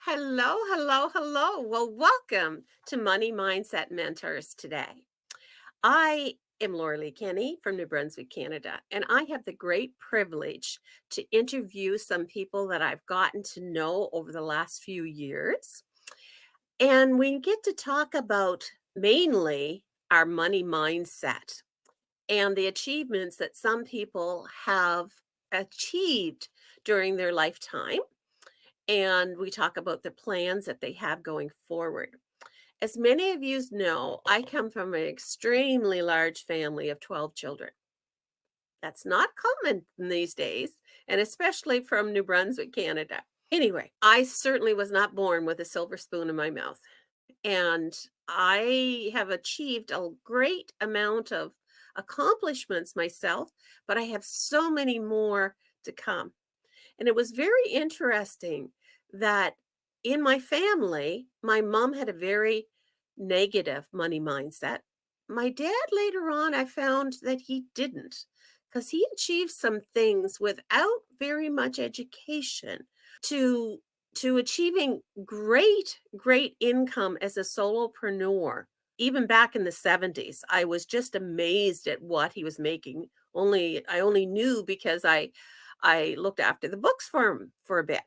Hello, hello, hello. Well, welcome to Money Mindset Mentors today. I am Laura Lee Kenny from New Brunswick, Canada, and I have the great privilege to interview some people that I've gotten to know over the last few years. And we get to talk about mainly our money mindset and the achievements that some people have achieved during their lifetime, and we talk about the plans that they have going forward. As many of you know, I come from an extremely large family of 12 children. That's not common in these days, and especially from New Brunswick, Canada. Anyway, I certainly was not born with a silver spoon in my mouth, and I have achieved a great amount of accomplishments myself, but I have so many more to come. And it was very interesting that in my family, my mom had a very negative money mindset. My dad, later on, I found that he didn't, because he achieved some things without very much education to achieving great income as a solopreneur. Even back in the 70s, I was just amazed at what he was making. I only knew because I looked after the books for him for a bit.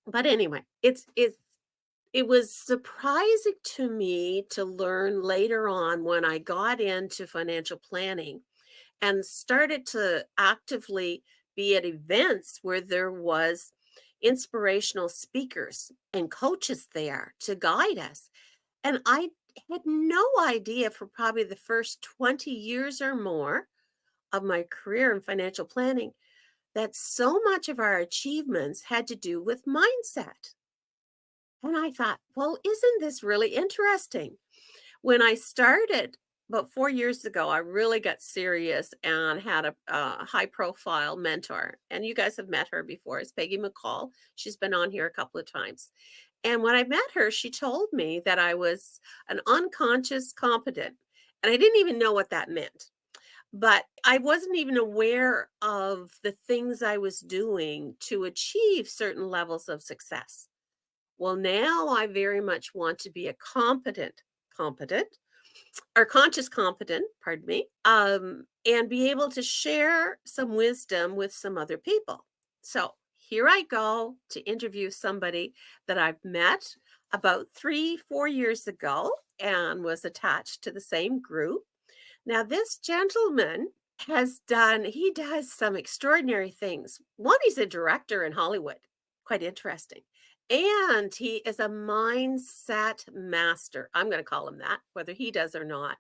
But anyway, it was surprising to me to learn later on when I got into financial planning and started to actively be at events where there was inspirational speakers and coaches there to guide us. And I had no idea for probably the first 20 years or more of my career in financial planning that so much of our achievements had to do with mindset. And I thought, well, isn't this really interesting? When I started about 4 years ago, I really got serious and had a high profile mentor. And you guys have met her before. It's Peggy McCall. She's been on here a couple of times. And when I met her, she told me that I was an unconscious competent. And I didn't even know what that meant. But I wasn't even aware of the things I was doing to achieve certain levels of success. Well, now I very much want to be a competent or conscious competent, pardon me, and be able to share some wisdom with some other people. So here I go to interview somebody that I've met about 3, 4 years ago and was attached to the same group. Now, this gentleman he does some extraordinary things. One, he's a director in Hollywood, quite interesting. And he is a mindset master. I'm going to call him that, whether he does or not.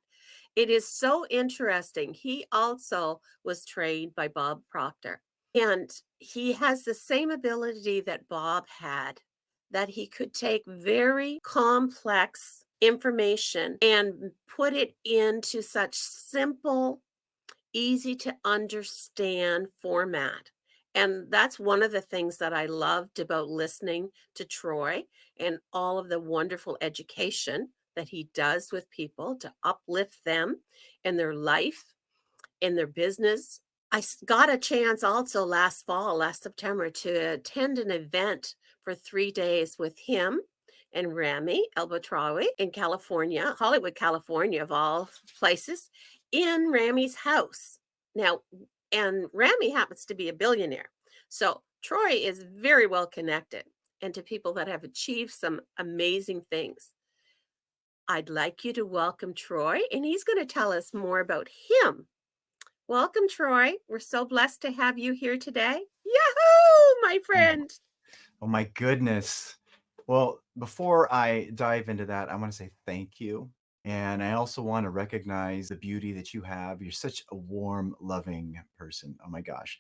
It is so interesting. He also was trained by Bob Proctor, and he has the same ability that Bob had, that he could take very complex information and put it into such simple, easy to understand format. And that's one of the things that I loved about listening to Troy and all of the wonderful education that he does with people to uplift them in their life, in their business. Got a chance also last September, to attend an event for 3 days with him and Rami Elbatrawi in California, Hollywood, California, of all places, in Rami's house. Now, and Rami happens to be a billionaire. So Troy is very well connected and to people that have achieved some amazing things. I'd like you to welcome Troy, and he's going to tell us more about him. Welcome, Troy. We're so blessed to have you here today. Yahoo, my Oh, friend. oh my goodness. Well, before I dive into that, I want to say thank you. And I also want to recognize the beauty that you have. You're such a warm, loving person. Oh my gosh.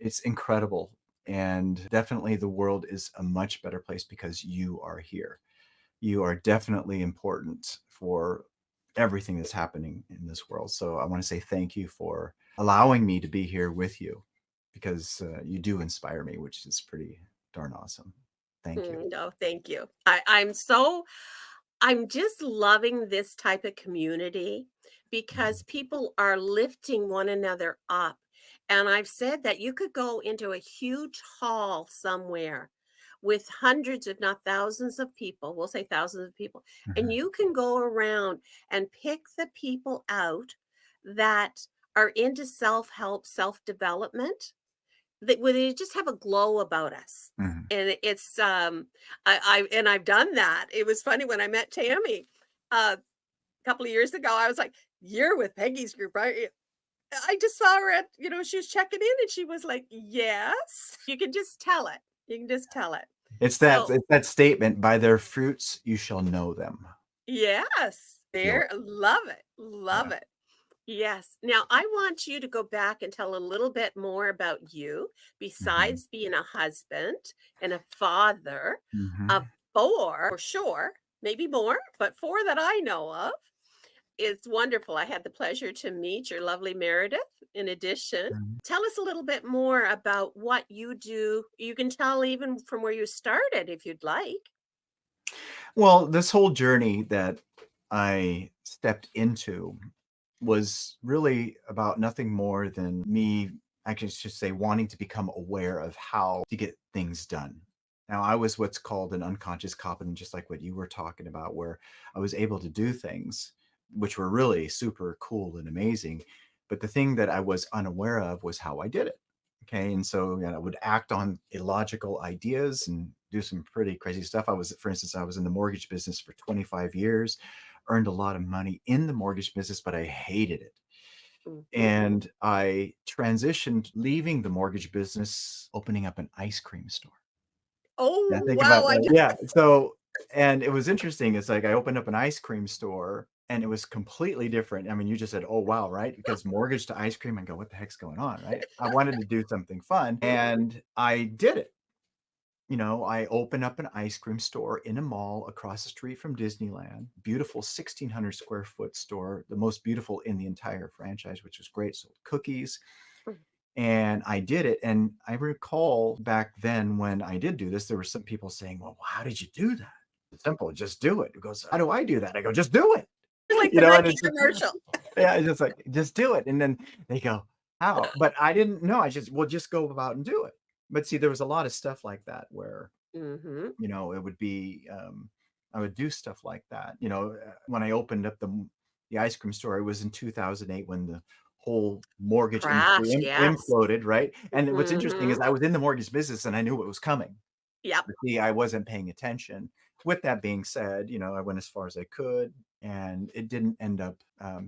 It's incredible. And definitely the world is a much better place because you are here. You are definitely important for everything that's happening in this world. So I want to say thank you for allowing me to be here with you because you do inspire me, which is pretty darn awesome. Thank you. No, thank you. I'm just loving this type of community Mhm. because people are lifting one another up. And I've said that you could go into a huge hall somewhere with hundreds, if not thousands of people, we'll say thousands of people, and Mhm. you can go around and pick the people out that are into self-help, self-development, that where they just have a glow about us. Mhm. And it's and I've done that. It was funny when I met Tammy a couple of years ago. I was like, "You're with Peggy's group, right?" I just saw her at, she was checking in and she was like, "Yes." You can just tell it. You can just tell it. So, It's that statement, "By their fruits you shall know them." yes, I feel there, love it. Love yeah. it. Yes. Now, I want you to go back and tell a little bit more about you, Mhm. besides being a husband and a father of Mhm. 4 for sure, maybe more, but 4 that I know of. It's wonderful. I had the pleasure to meet your lovely Meredith in addition. Mhm. Tell us a little bit more about what you do. You can tell even from where you started if you'd like. Well, this whole journey that I stepped into was really about nothing more than me, actually, I should say, wanting to become aware of how to get things done. Now, I was what's called an unconscious competent, just like what you were talking about, where I was able to do things which were really super cool and amazing. But the thing that I was unaware of was how I did it. Okay. And so, I would act on illogical ideas and do some pretty crazy stuff. For instance, I was in the mortgage business for 25 years, earned a lot of money in the mortgage business, but I hated it. Mhm. And I transitioned leaving the mortgage business, opening up an ice cream store. Yeah, Oh, think wow. about that. Yeah. So, and it was interesting. It's like I opened up an ice cream store and it was completely different. I mean, you just said, "Oh, wow," right? Because mortgage to ice cream, and go, "What the heck's going on?" Right? I wanted to do something fun and I did it. I opened up an ice cream store in a mall across the street from Disneyland. Beautiful 1,600 square foot store, the most beautiful in the entire franchise, which was great. Sold cookies, Mhm. and I did it. And I recall back then when I did do this, there were some people saying, "Well, how did you do that?" It's simple, just do it. It goes, "How do I do that?" I go, "Just do it." Like the And Nike it's just, commercial. yeah, it's just like, just do it. And then they go, "How?" But I didn't know. I just, well, just go about and do it. But see, there was a lot of stuff like that where Mhm. it would be, I would do stuff like that. When I opened up the ice cream store, it was in 2008 when the whole mortgage industry Crash, yes. imploded, right? And what's interesting is Mhm. I was in the mortgage business and I knew what was coming. Yep. But see, I wasn't paying attention. With that being said, I went as far as I could, and it didn't end up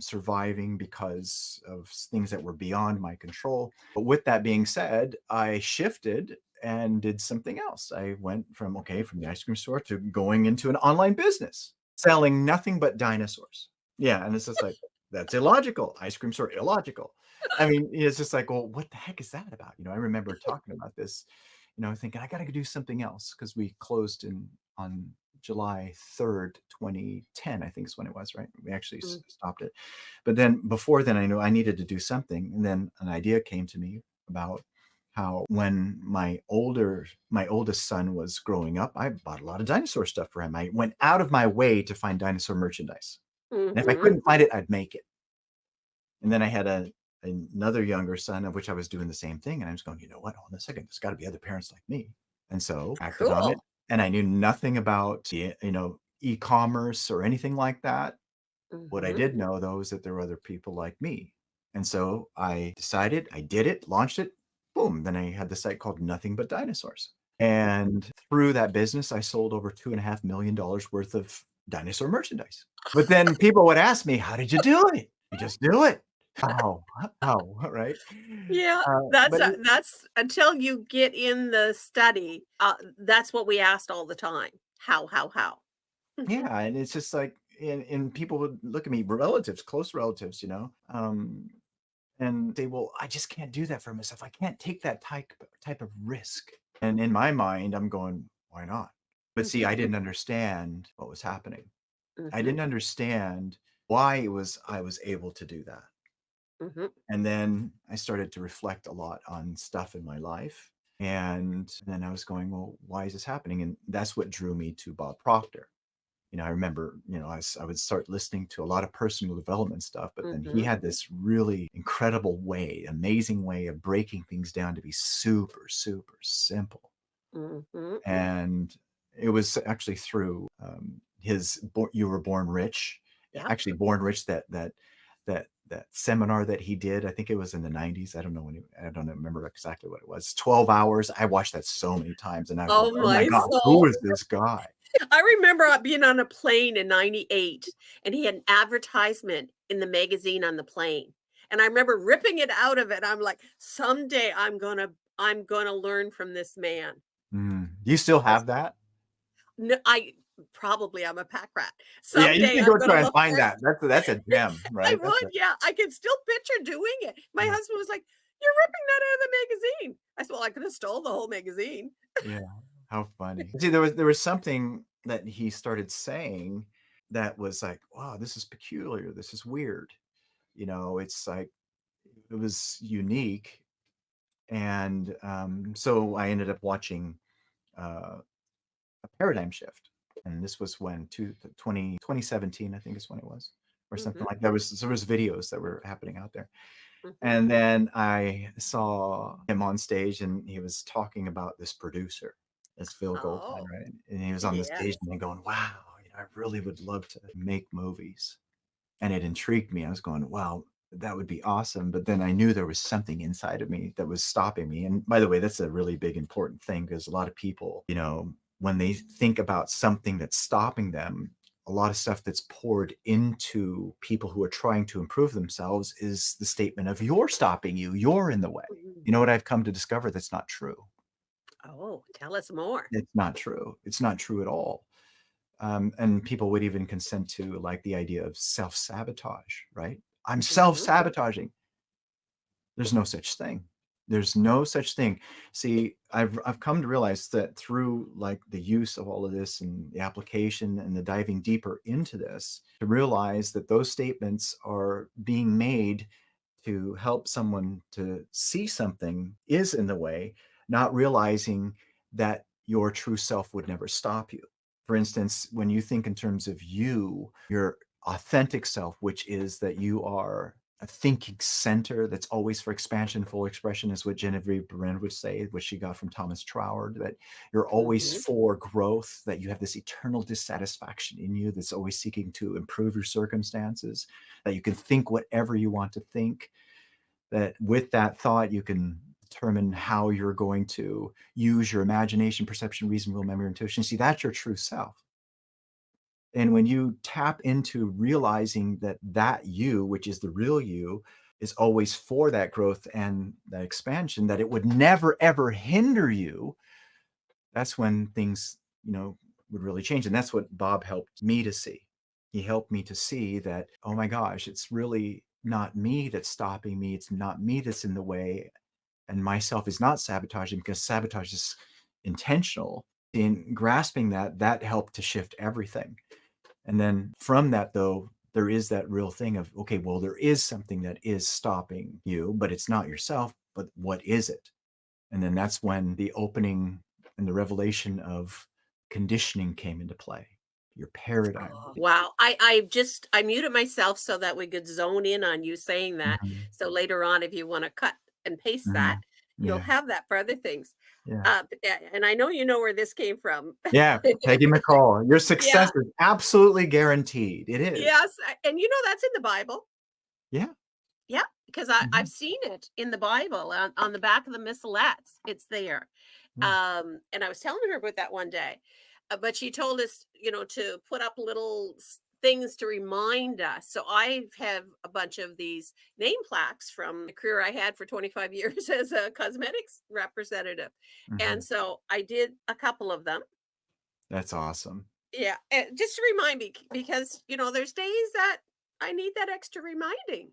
surviving because of things that were beyond my control. But with that being said, I shifted and did something else. I went from the ice cream store to going into an online business, selling nothing but dinosaurs. Yeah, and it's just like, that's illogical. Ice cream store, illogical. I mean, it's just like, well, what the heck is that about? I remember talking about this, thinking I got to do something else because we closed in on July 3rd, 2010, I think is when it was, right? We actually Mm. stopped it. But then before then, I knew I needed to do something. And then an idea came to me about how when my oldest son was growing up, I bought a lot of dinosaur stuff for him. I went out of my way to find dinosaur merchandise. And if I Mhm. couldn't find it, I'd make it. And then I had another younger son of which I was doing the same thing. And I was going, you know what? Hold on a second. There's got to be other parents like me. And so acted on it. Cool. And I knew nothing about e-commerce or anything like that. What I Mhm. did know though is that there were other people like me. And so I decided, I did it, launched it, boom. Then I had the site called Nothing But Dinosaurs. And through that business, I sold over $2.5 million worth of dinosaur merchandise. But then people would ask me, how did you do it? You just do it. How? How? Right? Yeah, But that's until you get in the study, that's what we asked all the time. How? Mhm. yeah, and it's just like, and people would look at me, relatives, close relatives, and say, "Well, I just can't do that for myself. I can't take that type of risk." And in my mind, I'm going, "Why not?" But see, I Mhm. didn't understand what was happening. I Mhm. didn't understand why I was able to do that. Mhm. And then I started to reflect a lot on stuff in my life. And then I was going, "Well, why is this happening?" And that's what drew me to Bob Proctor. I remember, I would start listening to a lot of personal development stuff, but then he Mhm. had this really incredible way, amazing way of breaking things down to be super, super simple. Mhm. And it was actually through You Were Born Rich, Yep. actually Born Rich, that seminar that he did. I think it was in the 90s. I don't remember exactly what it was. 12 hours. I watched that so many times and I go, Oh oh my my God, who soul. is this guy? I remember being on a plane in '98, and he had an advertisement in the magazine on the plane, and I remember ripping it out of it. I'm like, "Someday I'm gonna learn from this man." Do you still That's have that? no, I'm a pack rat. Yeah, you Someday should I'm go gonna try and look for find it. that. That's a gem, I right? That's would, a yeah. I can still picture doing it. My yeah, husband was like, "You're ripping that out of the magazine." I said, "Well, I could have stole the whole magazine." yeah. How funny. See, there was something that he started saying that was like, wow, this is peculiar. This is weird. It's like it was unique. And so I ended up watching uh, a paradigm shift. And this was when 2017, I think is when it was, or something Mhm, like that. There was videos that were happening out there. mhm. And then I saw him on stage and he was talking about this producer, this Phil Goldheim, Oh, right? And he was on the yes. stage and then going, wow, I really would love to make movies. And it intrigued me. I was going, wow, that would be awesome. But then I knew there was something inside of me that was stopping me. And by the way, that's a really big, important thing because a lot of people, when they think about something that's stopping them, a lot of stuff that's poured into people who are trying to improve themselves is the statement of you're stopping you, you're in the way. Mhm. You know what I've come to discover? That's not true. Oh, tell us more. It's not true. It's not true at all. And people would even consent to like the idea of self-sabotage, right? I'm Mhm. self-sabotaging. There's no such thing. There's no such thing. See, I've come to realize that through like the use of all of this and the application and the diving deeper into this, to realize that those statements are being made to help someone to see something is in the way, not realizing that your true self would never stop you. For instance, when you think in terms of your authentic self, which is that you are a thinking center that's always for expansion, full expression, is what Genevieve Brand would say, which she got from Thomas Troward, that you're always Mhm. for growth, that you have this eternal dissatisfaction in you that's always seeking to improve your circumstances, that you can think whatever you want to think, that with that thought, you can determine how you're going to use your imagination, perception, reason, will, memory, intuition. See, that's your true self. And when you tap into realizing that you, which is the real you, is always for that growth and that expansion, that it would never ever hinder you, that's when things, would really change. And that's what Bob helped me to see. He helped me to see that, oh my gosh, it's really not me that's stopping me. It's not me that's in the way. And myself is not sabotaging because sabotage is intentional. In grasping that, that helped to shift everything. And then from that, though, there is that real thing of, okay, well, there is something that is stopping you, but it's not yourself. But what is it? And then that's when the opening and the revelation of conditioning came into play, your paradigm. Oh, wow. I muted myself so that we could zone in on you saying that. Mhm, So later on, if you want to cut and paste that, mhm. you'll Yeah, have that for other things. yeah, And I know you know where this came from. yeah. Peggy McCall, your success Yeah. is absolutely guaranteed. It is. Yes. And you know that's in the Bible. Yeah. Yeah, because I've Mhm, seen it in the Bible on the back of the missalettes. It's there. yeah. And I was telling her about that one day, but she told us, to put up little things to remind us. So I have a bunch of these name plaques from the career I had for 25 years as a cosmetics representative. And Mhm. so I did a couple of them. That's awesome. Yeah, just to remind me because, there's days that I need that extra reminding.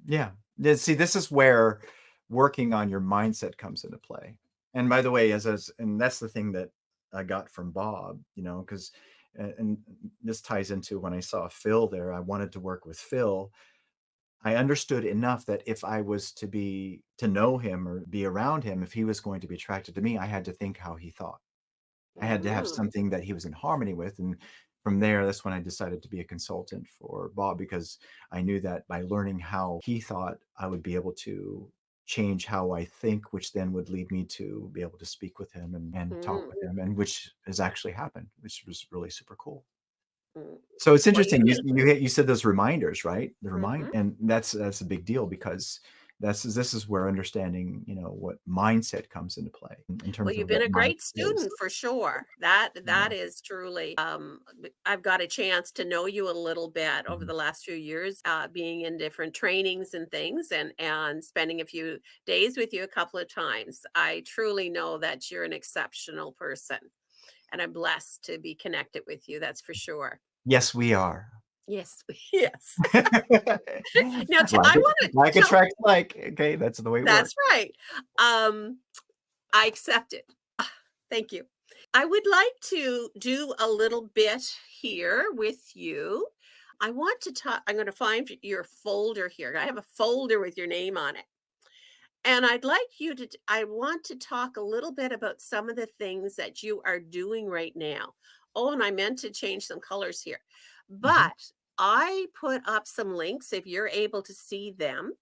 Yeah. Yeah, see, this is where working on your mindset comes into play. And by the way, and that's the thing that I got from Bob, because and this ties into when I saw Phil there, I wanted to work with Phil. I understood enough that if I was to know him or be around him, if he was going to be attracted to me, I had to think how he thought. I had to have Mm. something that he was in harmony with, and from there, that's when I decided to be a consultant for Bob because I knew that by learning how he thought, I would be able to change how I think, which then would lead me to be able to speak with him and talk Mm, with him, and which has actually happened, which was really super cool. mm. So it's Well, you interesting. need. You said those reminders, right? The Mhm. and that's a big deal because this is where understanding, what mindset comes into play in Well, terms you've of been what a mindset great is. student for sure. That Yeah. is truly. I've got a chance to know you a little bit over Mhm. the last few years, being in different trainings and things, and spending a few days with you a couple of times. I truly know that you're an exceptional person, and I'm blessed to be connected with you. That's for sure. Yes, we are. Yes, yes. like Now, I want to like tell. attracts like. Okay, that's the way it works. That's right. Um, I accept it. Ah, thank you. I would like to do a little bit here with you. I want to talk. I'm going to find your folder here. I have a folder with your name on it. And I'd like you to, I want to talk a little bit about some of the things that you are doing right now. Oh, and I meant to change some colors here, Mhm. but I put up some links if you're able to see them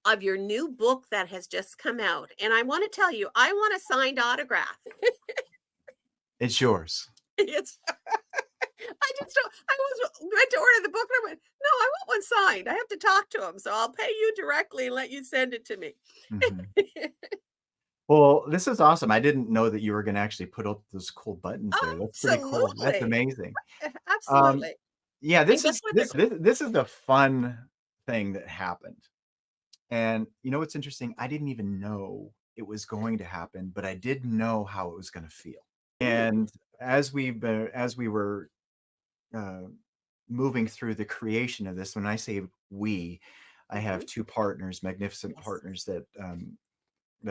of your new book that has just come out. And I want to tell you, I want a signed autograph. It's yours. It's I just don't I went to order the book and I went, "No, I want one signed. I have to talk to him, so I'll pay you directly and let you send it to me." Mhm. Well, this is awesome. I didn't know that you were gonna actually put up those cool buttons there. That's pretty cool. That's Absolutely. amazing. Um, Absolutely. yeah, And guess what they're this is the fun thing that happened. And you know what's interesting? I didn't even know it was going to happen, but I did know how it was gonna feel. Mm, And as we were, uh, moving through the creation of this, when I say we, I have mhm. 2 partners, magnificent Yes. partners that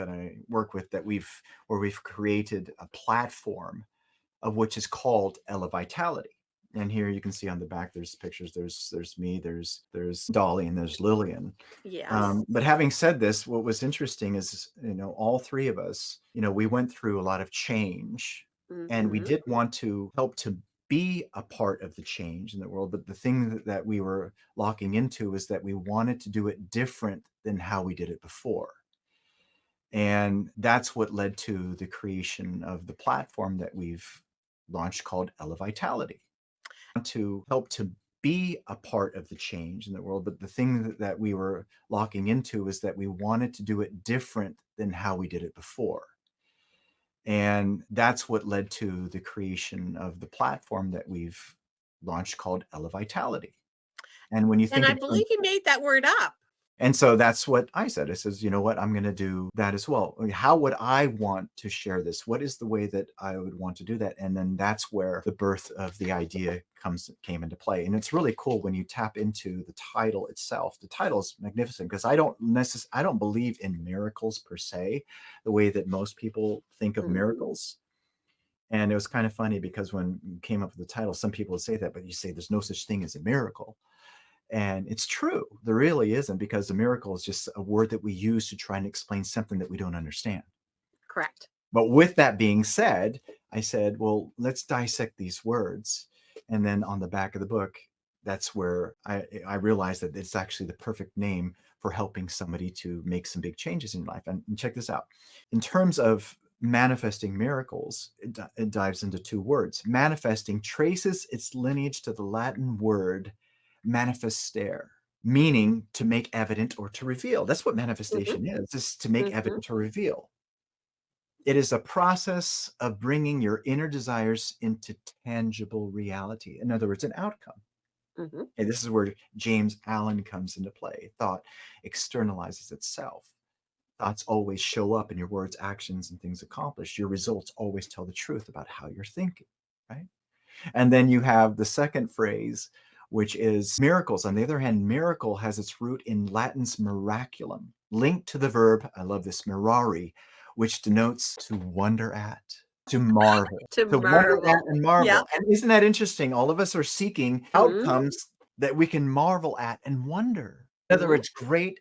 I work with that we've created a platform of which is called Ella Vitality. And here you can see on the back, there's pictures. There's me, there's Dolly, and there's Lillian. Yes. But having said this, what was interesting is, all three of us, we went through a lot of change, and we Mhm. did want to help to be a part of the change in the world. But the thing that we were locking into is that we wanted to do it different than how we did it before. And that's what led to the creation of the platform that we've launched called Ella Vitality. To help to be a part of the change in the world. But the thing that we were locking into is that we wanted to do it different than how we did it before. And that's what led to the creation of the platform that we've launched called Ella Vitality. And when you And think I in terms believe you made that word up. And so that's what I said. I says, you know what, I'm going to do that as well. Like, how would I want to share this? What is the way that I would want to do that? And then that's where the birth of the idea came into play. And it's really cool when you tap into the title itself. The title is magnificent because I don't believe in miracles per se, the way that most people think of Mhm. miracles. And it was kind of funny because when you came up with the title, some people would say that, but you say there's no such thing as a miracle. And it's true. There really isn't, because a miracle is just a word that we use to try and explain something that we don't understand. Correct. But with that being said, I said, well, let's dissect these words. And then on the back of the book, that's where I realized that it's actually the perfect name for helping somebody to make some big changes in life. And check this out. In terms of manifesting miracles, it dives into 2 words. Manifesting traces its lineage to the Latin word manifestare, meaning to make evident or to reveal. That's what Mhm. manifestation is to make Mhm. evident or reveal. It is a process of bringing your inner desires into tangible reality. In other words, an outcome. Mhm. And this is where James Allen comes into play. Thought externalizes itself. Thoughts always show up in your words, actions, and things accomplished. Your results always tell the truth about how you're thinking, right? And then you have the second phrase, which is miracles. On the other hand, miracle has its root in Latin's miraculum, linked to the verb, I love this, mirari, which denotes to wonder at, to marvel, To to wonder at marvel. and Yep. marvel. And isn't that interesting? All of us are seeking Mhm. outcomes that we can marvel at and wonder. In other Mhm. words, great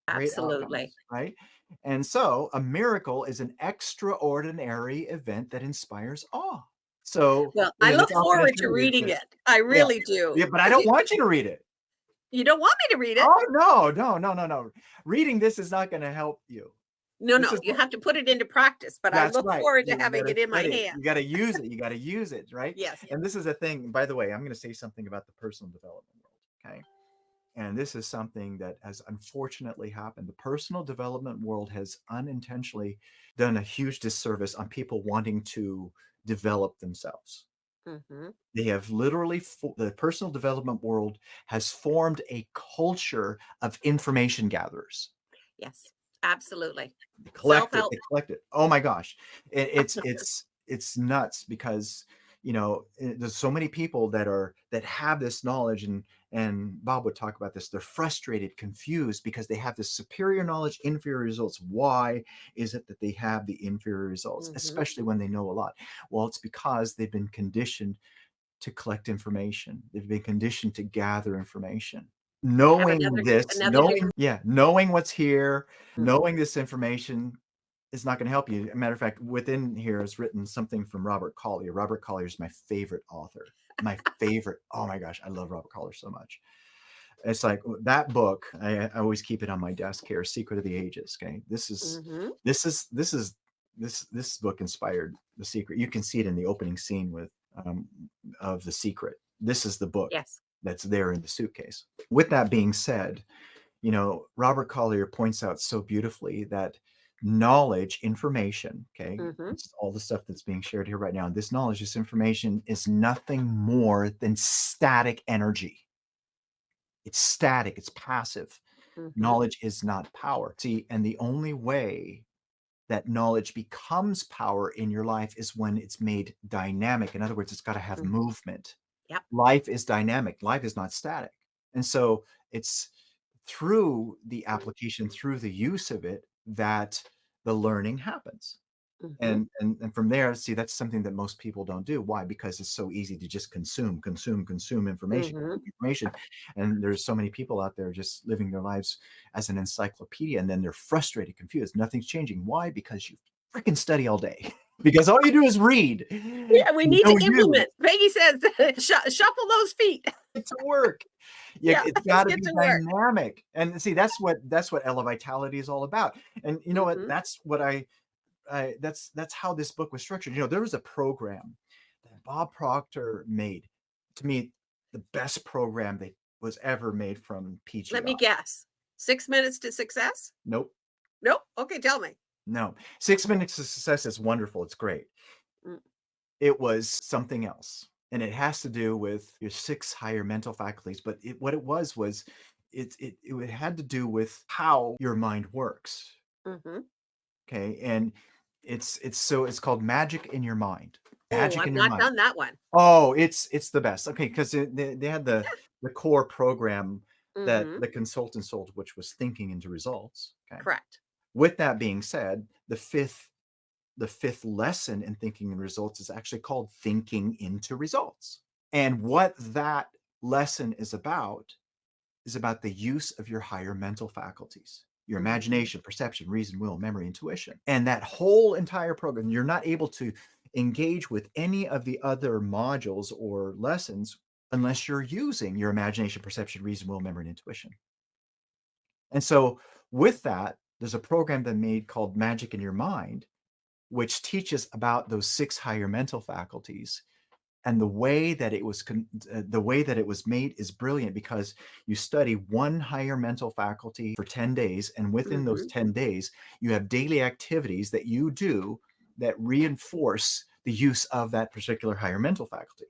Absolutely. outcomes, right? And so a miracle is an extraordinary event that inspires awe. So, Well, I the look definition forward to is reading that it. I yeah, really do. yeah, but I don't want you to read it. You don't want me to read it. Oh, no, no, no, no, no. Reading this is not going to help you. No, This no, is you what, have to put it into practice, but I that's look right. forward to You got having to it in my study it. hand. You got to use it. You got to use it, right? Yes, yes. And this is a thing, by the way, I'm going to say something about the personal development world. Okay. And this is something that has unfortunately happened. The personal development world has unintentionally done a huge disservice on people wanting to develop themselves. Mhm. They have literally, the personal development world has formed a culture of information gatherers. Yes, absolutely. They collect it. Self-help. They collect it. Oh my gosh, it's nuts because there's so many people that have this knowledge, and Bob would talk about this. They're frustrated, confused because they have this superior knowledge, inferior results. Why is it that they have the inferior results, Mhm. especially when they know a lot? Well, it's because they've been conditioned to collect information. They've been conditioned to gather information. Have Knowing this, another degree. knowing what's here, Mhm. knowing this information is not going to help you. As a matter of fact, within here is written something from Robert Collier. Robert Collier is my favorite author. My favorite. Oh my gosh, I love Robert Collier so much. It's like that book. I always keep it on my desk here. Secret of the Ages. Okay, Mhm. this book inspired The Secret. You can see it in the opening scene with of The Secret. This is the book Yes. that's there in the suitcase. With that being said, Robert Collier points out so beautifully that knowledge, information, okay, Mhm. it's all the stuff that's being shared here right now. This knowledge, this information is nothing more than static energy. It's static, it's passive. Mhm. Knowledge is not power. See, and the only way that knowledge becomes power in your life is when it's made dynamic. In other words, it's got to have Mm. movement. Yep. Life is dynamic, life is not static. And so it's through the application, through the use of it, that the learning happens. Mhm. And from there, see, that's something that most people don't do. Why? Because it's so easy to just consume Mhm. information. And there's so many people out there just living their lives as an encyclopedia, and then they're frustrated, confused. Nothing's changing. Why? Because you freaking study all day. Because all you do is read. Yeah, we need to No use implement. Peggy says, Shuffle those feet." it to work. Yeah, It's let's got to get be to work. dynamic. And see, that's what Ella Vitality is all about. And you know what? Mhm. That's what that's how this book was structured. There was a program that Bob Proctor made, to me, the best program that was ever made from Let PGI. me guess. 6 minutes to success? Nope, Nope. Okay, tell me. no. 6 Minutes to Success is wonderful. It's great. Mm. It was something else, and it has to do with your six higher mental faculties. But what it was it had to do with how your mind works. Mhm. Okay, and it's called Magic in Your Mind. Oh, Magic I've in Your not Mind. done that one. Oh, it's the best. Okay, because they had the core program that Mhm. the consultant sold, which was thinking into results. Okay. Correct. With that being said, the fifth lesson in thinking in results is actually called thinking into results. And what that lesson is about the use of your higher mental faculties, your Mhm. imagination, perception, reason, will, memory, intuition. And that whole entire program, you're not able to engage with any of the other modules or lessons unless you're using your imagination, perception, reason, will, memory, and intuition. And so, with that, there's a program that made called Magic in Your Mind, which teaches about those six higher mental faculties. And the way that it was made is brilliant because you study one higher mental faculty for 10 days, and within those Mhm. 10 days you have daily activities that you do that reinforce the use of that particular higher mental faculty.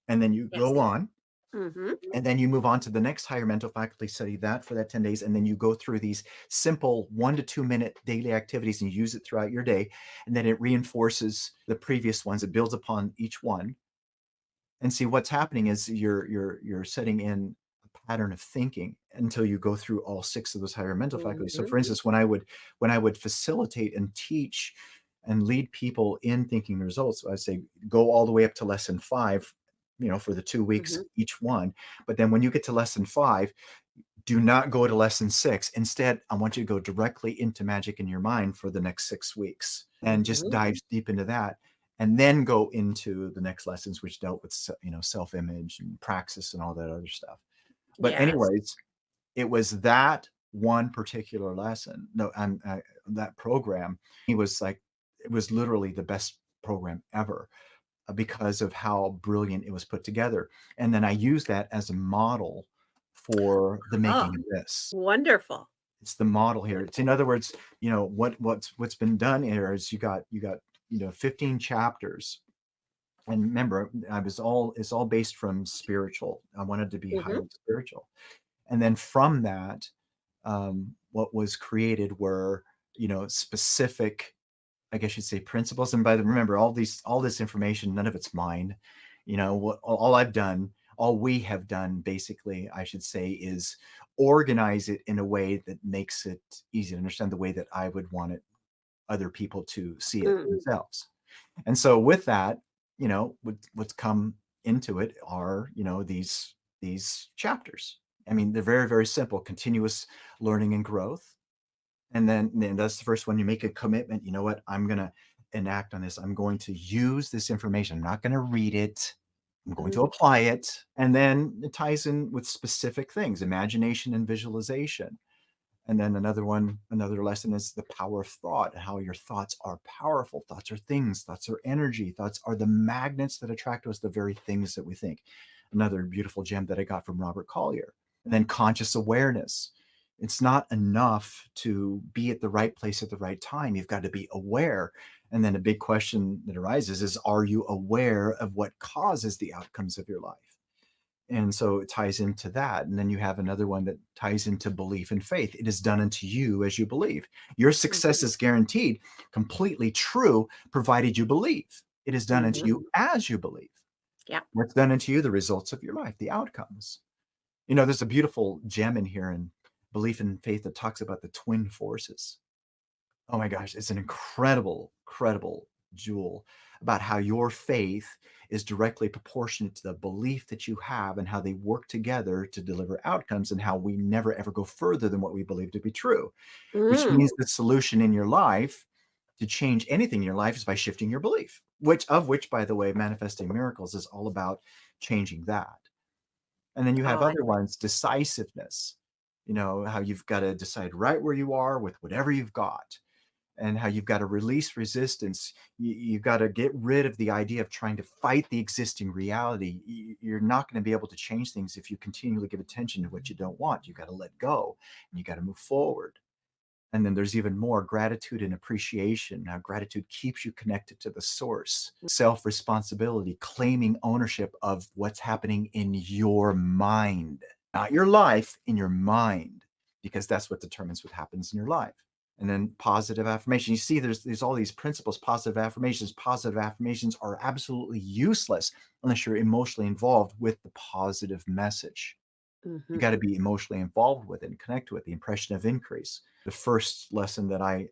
And then you Yes. go on, Mhm. and then you move on to the next higher mental faculty, study that for that 10 days, and then you go through these simple 1 to 2 minute daily activities and you use it throughout your day, and then it reinforces the previous ones. It builds upon each one. And see, what's happening is you're setting in a pattern of thinking until you go through all six of those higher mental faculties. So Mhm. for instance, when I would facilitate and teach and lead people in thinking results, I say go all the way up to lesson 5, for the 2 weeks Mhm. each one. But then when you get to lesson 5, do not go to lesson 6. Instead, I want you to go directly into Magic in Your Mind for the next 6 weeks and just Mhm. dive deep into that, and then go into the next lessons, which dealt with self-image and praxis and all that other stuff. But Yes. anyways, it was that one particular lesson. No, that program. He was like, it was literally the best program ever because of how brilliant it was put together. And then I used that as a model for the Oh, making of this. wonderful. It's the model here. It's in other words, what's been done here is you got 15 chapters. And remember, it's all based from spiritual. I wanted to be Mhm. highly spiritual. And then from that, what was created were, specific, I guess you'd say, principles. And remember, all this information, none of it's mine. All I've done, all we have done, basically, I should say, is organize it in a way that makes it easy to understand the way that I would want it other people to see it Mm. themselves. And so with that, what's come into it are, these chapters. I mean, they're very, very simple: continuous learning and growth. And then that's the first one. You make a commitment. You know what? I'm going to enact on this. I'm going to use this information. I'm not going to read it. I'm going to Mm. apply it. And then it ties in with specific things, imagination and visualization. And then another lesson is the power of thought, how your thoughts are powerful. Thoughts are things, thoughts are energy, thoughts are the magnets that attract to us the very things that we think. Another beautiful gem that I got from Robert Collier. And then conscious awareness. It's not enough to be at the right place at the right time. You've got to be aware. And then a big question that arises is, are you aware of what causes the outcomes of your life? And so it ties into that. And then you have another one that ties into belief and faith. It is done unto you as you believe. Your success Mhm. is guaranteed, completely true, provided you believe. It is done unto Mhm. you as you believe. Yeah. What's done unto you? The results of your life, the outcomes. There's a beautiful gem in here in belief and faith that talks about the twin forces. Oh my gosh, it's an incredible, incredible jewel about how your faith is directly proportionate to the belief that you have and how they work together to deliver outcomes, and how we never ever go further than what we believe to be true, which Mm. means the solution in your life to change anything in your life is by shifting your belief, which, by the way, manifesting miracles is all about changing that. And then you have Oh, I other ones, decisiveness, how you've got to decide right where you are with whatever you've got, and how you've got to release resistance. You've got to get rid of the idea of trying to fight the existing reality. You're not going to be able to change things if you continually give attention to what you don't want. You've got to let go and you got to move forward. And then there's even more gratitude and appreciation. How gratitude keeps you connected to the source, self responsibility, claiming ownership of what's happening in your mind, not your life, in your mind, because that's what determines what happens in your life. And then positive affirmation. You see, there's all these principles. Positive affirmations. Positive affirmations are absolutely useless unless you're emotionally involved with the positive message. You Mhm. got to be emotionally involved with it and connect with the impression of increase. The first lesson that I,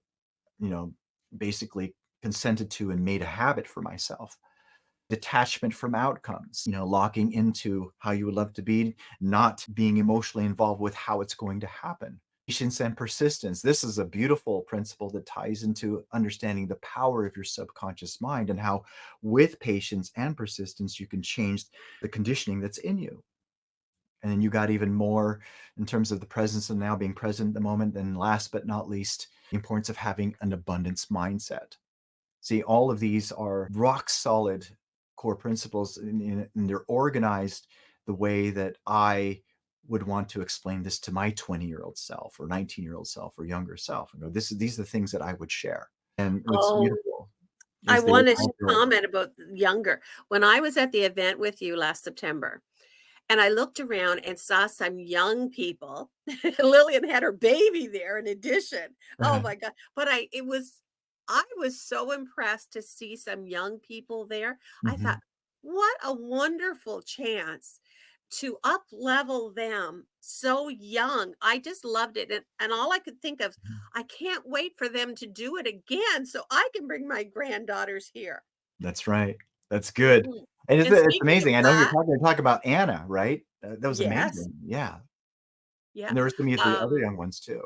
you know, basically consented to and made a habit for myself: detachment from outcomes, locking into how you would love to be, not being emotionally involved with how it's going to happen. Patience and persistence. This is a beautiful principle that ties into understanding the power of your subconscious mind, and how with patience and persistence you can change the conditioning that's in you. And then you got even more in terms of the presence of now, being present at the moment. And last but not least, the importance of having an abundance mindset. See, all of these are rock solid core principles, and they're organized the way that I would want to explain this to my 20-year-old self or 19-year-old self or younger self. These are the things that I would share. And what's Oh, beautiful I is they wanted to all go. comment about younger. When I was at the event with you last September, and I looked around and saw some young people. Lillian had her baby there in addition. Oh my god. But I was so impressed to see some young people there. I thought, Mhm. what a wonderful chance to up level them so young. I just loved it. And all I could think of, I can't wait for them to do it again so I can bring my granddaughters here. That's right. That's good. Mhm. And And it's speaking of amazing. I know that, you're talking about Anna, right? That was yes. amazing. Yeah. Yeah. And there were some of the other Um, young ones too.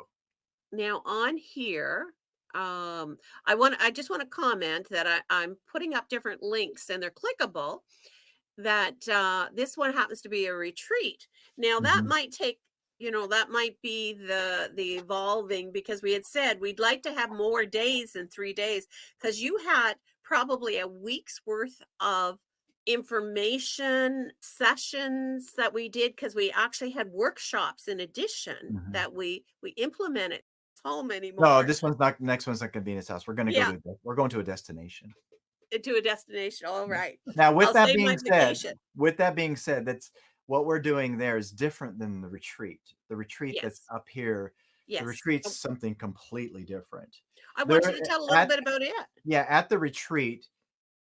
Now on here, I just want to comment that I'm putting up different links and they're clickable. that this one happens to be a retreat. Now that Mhm. might take, that might be the evolving, because we had said we'd like to have more days than 3 days, because you had probably a week's worth of information sessions that we did, because we actually had workshops in addition Mhm. that we implemented home No, anymore. this one's not next one's not gonna be in his house. Yeah, We're going to a destination. to a destination. All Yeah. right. Now, I'll save my vacation. with that being said, that's what we're doing there is different than the retreat. The retreat that's Yes. up here, the Yes. retreat's something completely different. I want you There to tell a little at bit about it. Yeah, at the retreat,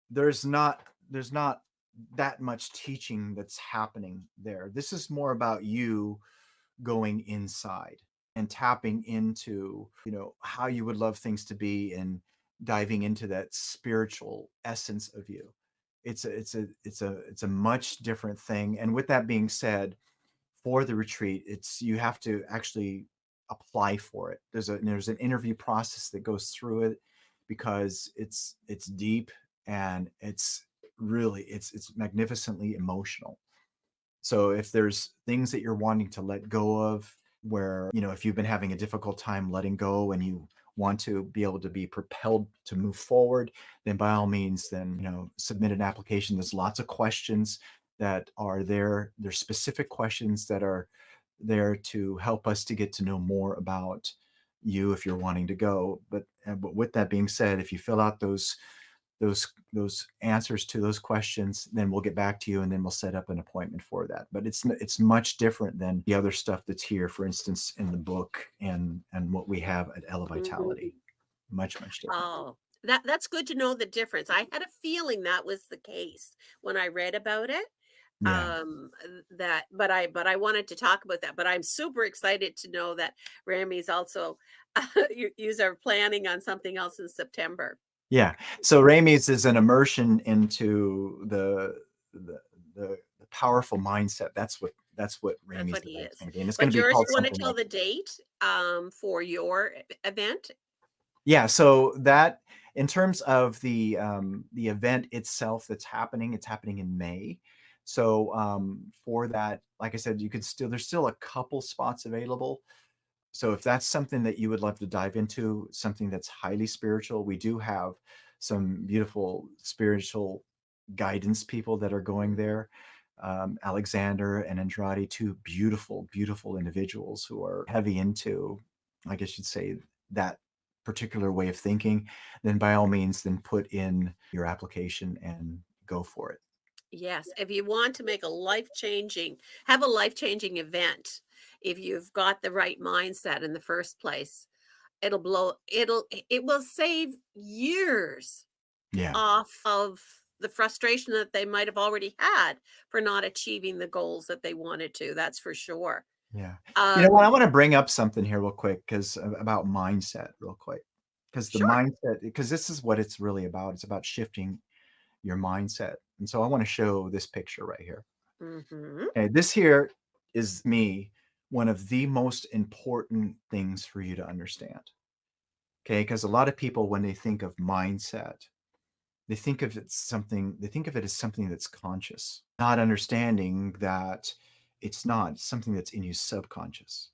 there's not there's not that much teaching that's happening there. This is more about you going inside and tapping into, how you would love things to be and diving into that spiritual essence of you. It's a much different thing. And with that being said, for the retreat, it's you have to actually apply for it. There's an interview process that goes through it because it's deep and it's magnificently emotional. So if there's things that you're wanting to let go of, where, if you've been having a difficult time letting go and you want to be able to be propelled to move forward, then by all means, then, submit an application. There's lots of questions that are there. There's specific questions that are there to help us to get to know more about you if you're wanting to go. But with that being said, if you fill out those answers to those questions, then we'll get back to you and then we'll set up an appointment for that. But it's much different than the other stuff that's here, for instance, in the book and what we have at Ella Mhm. Vitality. Much different. Oh, that's good to know the difference. I had a feeling that was the case when I read about it. Yeah. That, but I wanted to talk about that. But I'm super excited to know that Ramy's also you are planning on something else in September. Yeah. So Ramey's is an immersion into the the powerful mindset. That's what That's Ramey's what he event's is. going to be. And it's going But to be yours, called you want to something tell like, the date for your event? yeah, so that in terms of the event itself that's happening, it's happening in May. So for that, like I said, there's still a couple spots available. So if that's something that you would love to dive into, something that's highly spiritual, we do have some beautiful spiritual guidance people that are going there. Alexander and Andrade, two beautiful, beautiful individuals who are heavy into, I guess you'd say, that particular way of thinking. Then by all means, then put in your application and go for it. Yes, if you want to make have a life-changing event, if you've got the right mindset in the first place, it will save years Yeah. off of the frustration that they might have already had for not achieving the goals that they wanted to. That's for sure. Yeah. You know what? I Um, want to bring up something here real quick because about mindset, real quick. sure. Because this is what it's really about. It's about shifting your mindset. And so I want to show this picture right here. Mhm. Okay. This here is me, one of the most important things for you to understand. Okay. Because a lot of people, when they think of mindset, they think of it as something that's conscious, not understanding that it's not. It's something that's in you subconscious.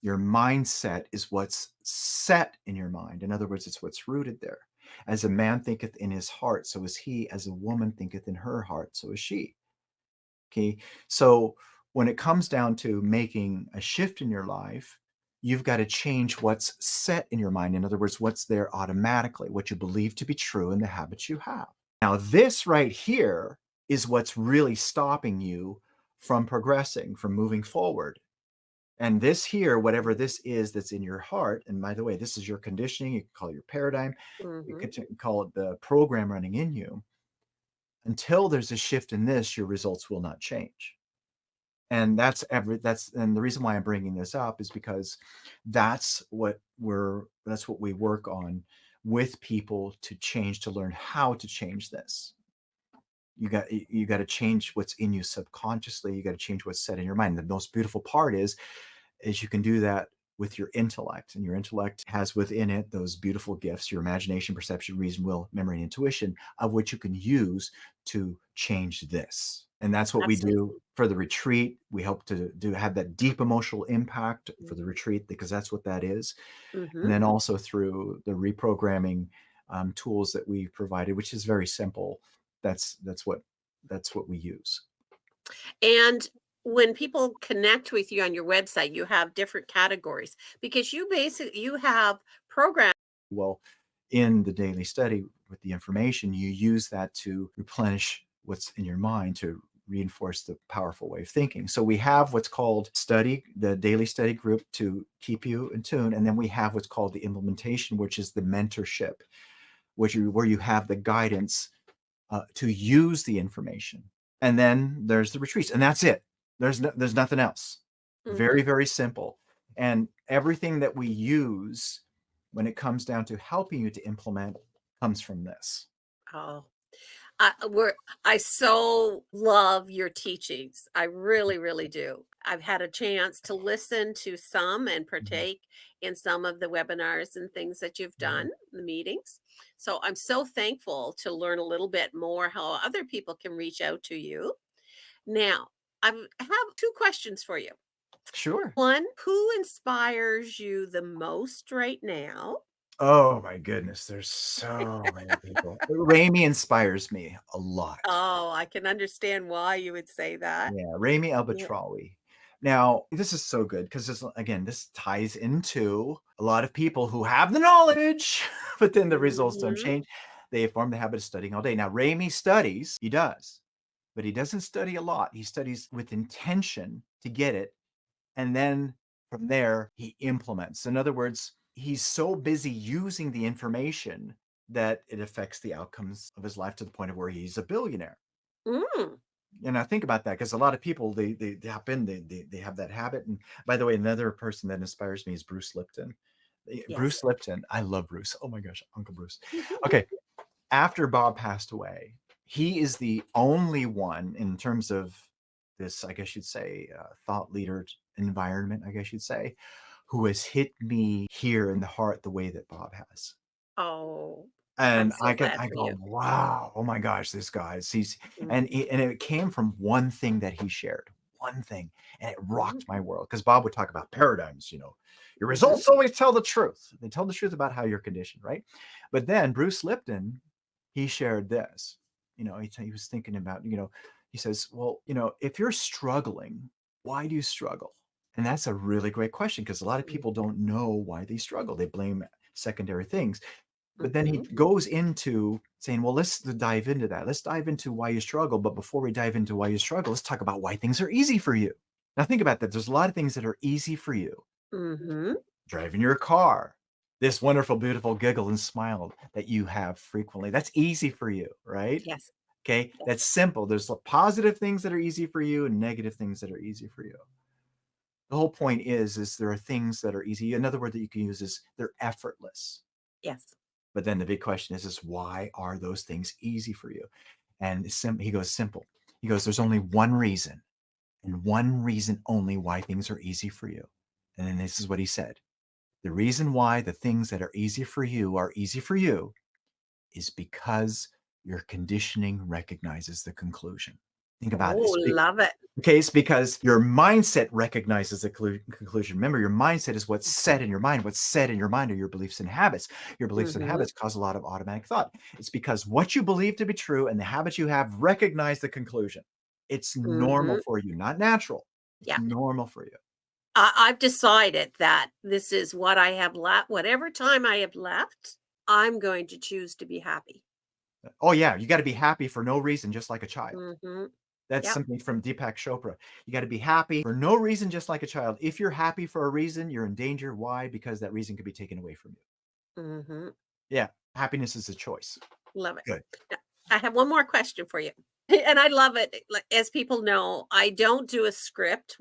Your mindset is what's set in your mind. In other words, it's what's rooted there. As a man thinketh in his heart, so is he. As a woman thinketh in her heart, so is she. Okay. So when it comes down to making a shift in your life, you've got to change what's set in your mind. In other words, what's there automatically, what you believe to be true and the habits you have. Now, this right here is what's really stopping you from progressing, from moving forward. And this here, whatever this is that's in your heart, and by the way, this is your conditioning, you can call it your paradigm, you Mhm. could call it the program running in you. Until there's a shift in this, your results will not change. And and the reason why I'm bringing this up is because that's what we work on with people to change, to learn how to change this. You got to change what's in you subconsciously. You got to change what's set in your mind. The most beautiful part is you can do that with your intellect, and your intellect has within it those beautiful gifts, your imagination, perception, reason, will, memory, and intuition, of which you can use to change this. And that's what we do Absolutely. for the retreat. We help to have that deep emotional impact for Mm. the retreat because that's what that is. And Mhm. then also through the reprogramming tools that we provided, which is very simple. That's what we use. And when people connect with you on your website, you have different categories because you have programs. Well, in the daily study with the information, you use that to replenish what's in your mind to reinforce the powerful way of thinking. So we have what's called study, the daily study group to keep you in tune. And then we have what's called the implementation, which is the mentorship, where you have the guidance to use the information. And then there's the retreats, and that's it. There's nothing else. Very, Mhm. very simple. And everything that we use when it comes down to helping you to implement comes from this. Oh, I so love your teachings. I really, really do. I've had a chance to listen to some and Mhm, partake in some of the webinars and things that you've mhm. done, the meetings. So I'm so thankful to learn a little bit more how other people can reach out to you. Now, have two questions for you. Sure. One, who inspires you the most right now? Oh my goodness, there's so many people. Raimi inspires me a lot. Oh, I can understand why you would say that. Yeah, Raimi Yeah. Albatrawi. Now, this is so good because this again, this ties into a lot of people who have the knowledge, but then the results don't Mhm. change. They form the habit of studying all day. Now, Raimi studies, he does, but he doesn't study a lot. He studies with intention to get it. And then from there, he implements. In other words, he's so busy using the information that it affects the outcomes of his life to the point of where he's a billionaire. Mm, And I think about that because a lot of people they hop in, they have that habit. And by the way, another person that inspires me is Bruce Lipton. yes. Bruce Lipton, I love Bruce. Oh my gosh, Uncle Bruce. Okay, after Bob passed away, he is the only one in terms of this, I guess you'd say, thought leader environment, I guess you'd say, who has hit me here in the heart the way that Bob has. Oh, I'm And so glad I for go, you. wow, oh my gosh, this guy's he's Mhm, and it came from one thing that he shared, one thing, and it mhm, rocked my world. Because Bob would talk about paradigms, your mhm, results always tell the truth. They tell the truth about how you're conditioned, right? But then Bruce Lipton, he shared this. He was thinking about, he says, well, if you're struggling, why do you struggle? And that's a really great question because a lot of people don't know why they struggle. They blame secondary things. But then he mhm, goes into saying, well, let's dive into that. Let's dive into why you struggle. But before we dive into why you struggle, let's talk about why things are easy for you. Now, think about that. There's a lot of things that are easy for you. mhm. Driving your car, this wonderful, beautiful giggle and smile that you have frequently. That's easy for you, right? Yes, Okay. yes. That's simple. There's positive things that are easy for you and negative things that are easy for you. The whole point is there are things that are easy. Another word that you can use is they're effortless. Yes. But then the big question is why are those things easy for you? And he goes simple. He goes, there's only one reason and one reason only why things are easy for you. And then this is what he said. The reason why the things that are easy for you is because your conditioning recognizes the conclusion. Think about Oh, it. love it. Okay, it's because your mindset recognizes the conclusion. Remember, your mindset is what's set in your mind. What's set in your mind are your beliefs and habits. Your beliefs and Mhm, habits cause a lot of automatic thought. It's because what you believe to be true and the habits you have recognize the conclusion. It's normal mhm. for you, not natural. It's Yeah. normal for you. I've decided that this is what I have left. Whatever time I have left, I'm going to choose to be happy. Oh, yeah, you got to be happy for no reason, just like a child. Mhm. That's Yep. something from Deepak Chopra. You got to be happy for no reason, just like a child. If you're happy for a reason, you're in danger. Why? Because that reason could be taken away from you. Mhm. Yeah, happiness is a choice. Love it. Good. Now, I have one more question for you. And I love it. Like, as people know, I don't do a script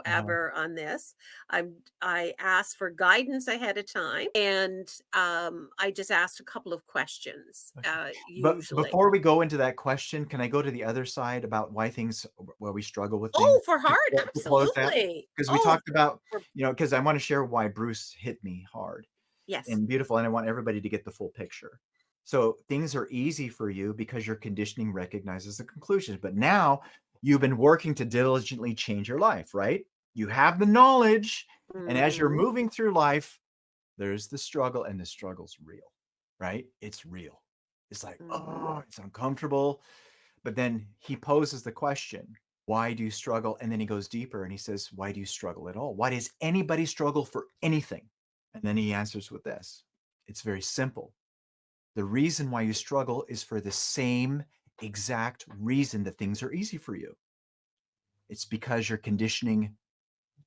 Uh-huh. whatsoever on this. I ask for guidance ahead of time, and I just asked a couple of questions. Okay. But Usually, before we go into that question, can I go to the other side about where we struggle with things oh, for to, heart, to close that? absolutely. Because we Oh, talked about, for, because I want to share why Bruce hit me hard yes. and beautiful, and I want everybody to get the full picture. So things are easy for you because your conditioning recognizes the conclusions. But now You've been working to diligently change your life, right? You have the knowledge. And as you're Mhm. moving through life, there's the struggle, and the struggle's real, right? It's real. It's like, Mhm. oh, it's uncomfortable. But then he poses the question, why do you struggle? And then he goes deeper and he says, why do you struggle at all? Why does anybody struggle for anything? And then he answers with this, it's very simple. The reason why you struggle is for the same exact reason that things are easy for you. It's because your conditioning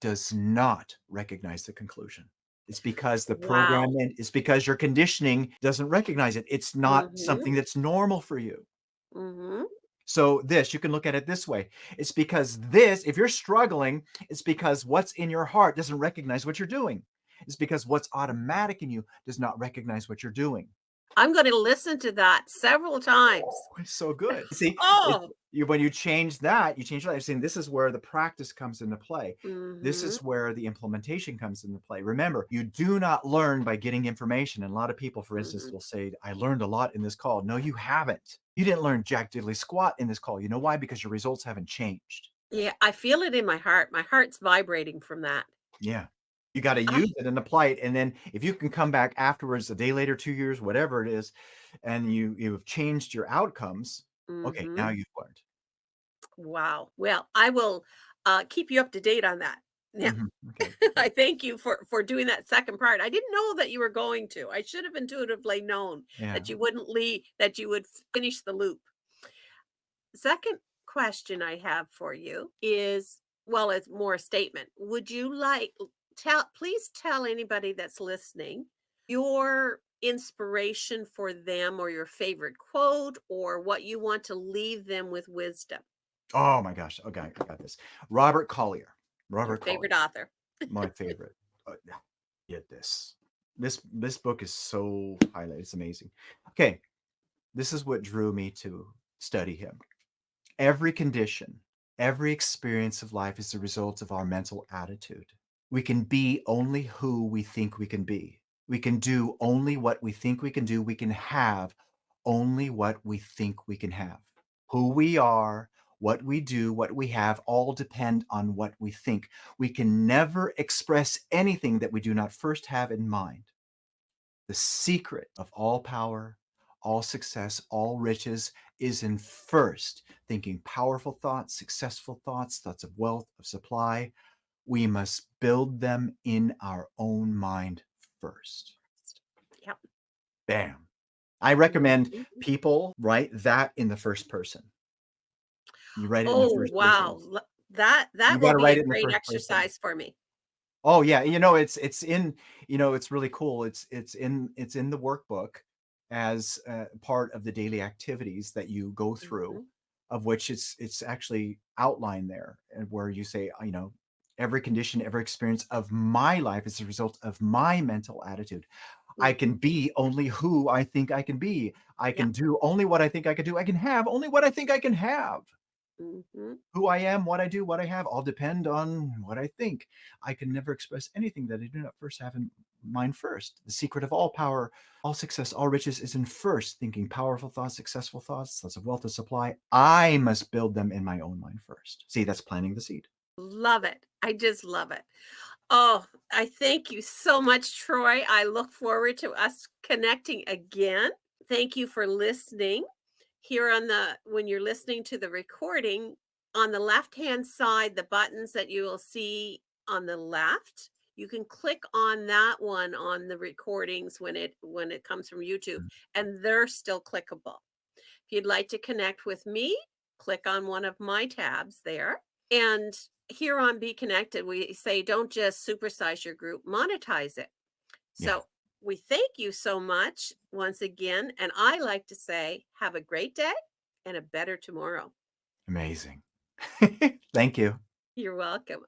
does not recognize the conclusion. It's because the Wow. program, and it's because your conditioning doesn't recognize it. It's not Mhm. something that's normal for you. Mhm. So this, you can look at it this way. It's because this, if you're struggling, it's because what's in your heart doesn't recognize what you're doing. It's because what's automatic in you does not recognize what you're doing. I'm gonna listen to that several times. Oh, it's so good. See, Oh. when you change that, you change that. You're saying this is where the practice comes into play. This Mhm. is where the implementation comes into play. Remember, you do not learn by getting information. And a lot of people, for instance, Mhm. will say, I learned a lot in this call. No, you haven't. You didn't learn jack diddly squat in this call. You know why? Because your results haven't changed. Yeah, I feel it in my heart. My heart's vibrating from that. Yeah. You got to Ah, use it and apply it. And then if you can come back afterwards, a day later, 2 years, whatever it is, and you've changed your outcomes, okay, now mhm. you've learned. Wow. Well, I will, keep you up to date on that. Now, Mhm. Okay, I great. thank you for doing that second part. I didn't know that you were going to. I should have intuitively known Yeah. that you wouldn't leave, that you would finish the loop. Second question I have for you is, well, it's more a statement. Would you like please tell anybody that's listening your inspiration for them or your favorite quote or what you want to leave them with wisdom, Oh my gosh. Okay, I got this. Robert Collier. your Robert favorite Collier, author. my favorite. Yeah, get this. This book is so highlighted. It's amazing. Okay, this is what drew me to study him. Every condition, every experience of life is the result of our mental attitude. We can be only who we think we can be. We can do only what we think we can do. We can have only what we think we can have. Who we are, what we do, what we have, all depend on what we think. We can never express anything that we do not first have in mind. The secret of all power, all success, all riches is in first thinking powerful thoughts, successful thoughts, thoughts of wealth, of supply. We must build them in our own mind first. Yep. Bam. I recommend Mhm. people write that in the first person. You write it in the Oh, first person. wow. That You got will to be write a it in the great first person. exercise for me. Oh yeah, it's in, it's really cool. It's in the workbook as part of the daily activities that you go through, Mhm. of which it's actually outlined there, and where you say, every condition, every experience of my life is a result of my mental attitude. I can Mhm. be only who I think I can be. I Yep. can do only what I think I can do. I can have only what I think I can have. Mhm. Who I am, what I do, what I have, all depend on what I think. I can never express anything that I do not first have in mind first. The secret of all power, all success, all riches is in first thinking powerful thoughts, successful thoughts, thoughts of wealth and supply. I must build them in my own mind first. See, that's planting the seed. Love it. I just love it. Oh, I thank you so much, Troy. I look forward to us connecting again. Thank you for listening. Here on the when you're listening to the recording, on the left-hand side, the buttons that you will see on the left, you can click on that one on the recordings when it comes from YouTube, and they're still clickable. If you'd like to connect with me, click on one of my tabs there. And here on Be Connected, we say don't just supersize your group, monetize it. Yeah, So we thank you so much once again. And I like to say, have a great day and a better tomorrow. amazing. Thank you. You're welcome.